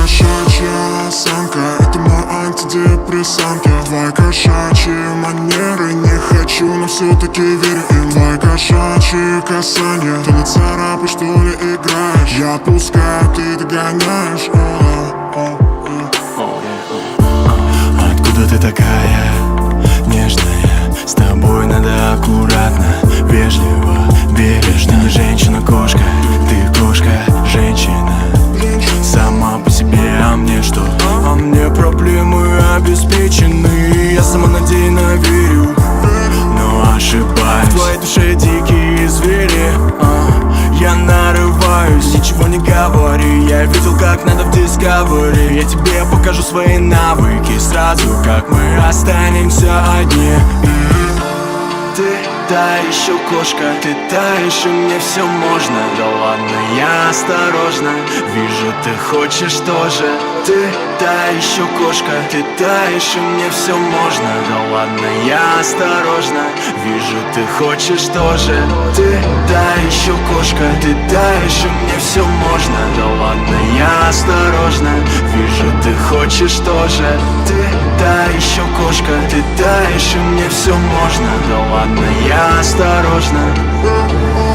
кошачья осанка — это мой антидепрессант. Твои кошачьи манеры не хочу, но все-таки верю им. Твои кошачьи касания, ты на царапай, что ли, играешь? Я отпускаю, ты догоняешь. Откуда ты такая нежная? С тобой надо аккуратно, вежливо, бережно. Ты не женщина-кошка, ты кошка, женщина. Сама по себе, а мне что? А мне проблемы обеспечены. Я самонадеянно верю, но ошибаюсь. В твоей душе дикие звери, я нарываюсь. Ничего не говори, я видел, как надо в Discovery. Я тебе покажу свои навыки сразу, как мы останемся одни. Ты та еще кошка, ты та еще, мне все можно. Да ладно, я осторожно, вижу, ты хочешь тоже. Ты та еще кошка, ты та еще, мне все можно. Да ладно, я осторожно, вижу, ты хочешь тоже. Ты та еще кошка, ты та еще, мне все можно. Да ладно, я осторожно, вижу, ты хочешь тоже. Ты та еще кошка, ты та еще, мне все можно. Да ладно, я осторожно.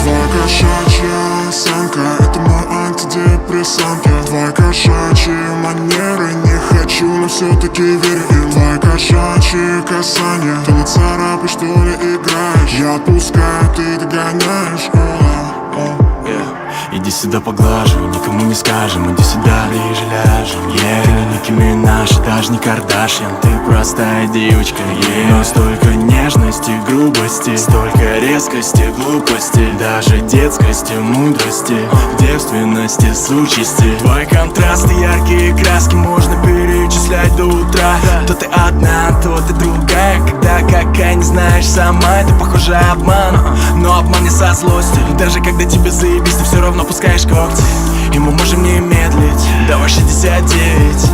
Твоя кошачья осанка — это мой антидепрессант. Твои кошачьи манеры не хочу, но все-таки верю им. Твои кошачьи касания, ты на царапай, что ли, играешь? Я отпускаю, ты догоняешь. Иди сюда поглажу, никому не скажем. Иди сюда, ближе ляжем. Ты не Ники Минаж, даже не Кардашьян. Ты простая девочка, но столько нежности, грубости, столько резкости, глупости, даже детскости, мудрости, девственности, сучести. Твои контрасты, яркие краски можно перечислять до утра. То ты одна, то ты другая. Когда какая, не знаешь сама, это похоже обман, но обман не со злостью. Даже когда тебе заебись, ты все равно пускаешь когти, и мы можем не медлить. Давай 69.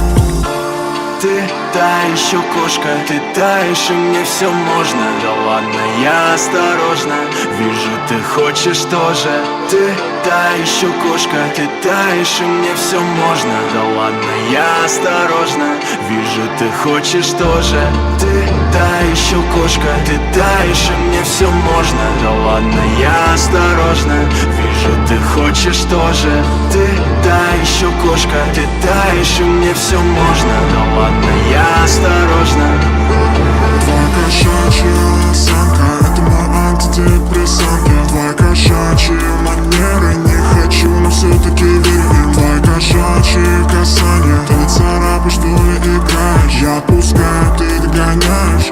Ты та еще кошка, ты та еще, мне все можно. Да ладно, я осторожно, вижу, ты хочешь тоже. Ты та еще кошка, ты та еще, мне все можно. Да ладно, я осторожно, вижу, ты хочешь тоже. Ты та еще кошка, ты та еще, мне все можно. Да ладно, я осторожно, вижу, ты хочешь тоже. Ты та еще кошка, ты та еще, мне все можно. Да ладно, я осторожно. Твоя кошачья осанка — это мой антидепрессант. Твои кошачьи манеры не хочу, но все-таки верю им. Твои кошачьи касания, ты на царапай, что ли, играешь? Я отпускаю, ты догоняешь.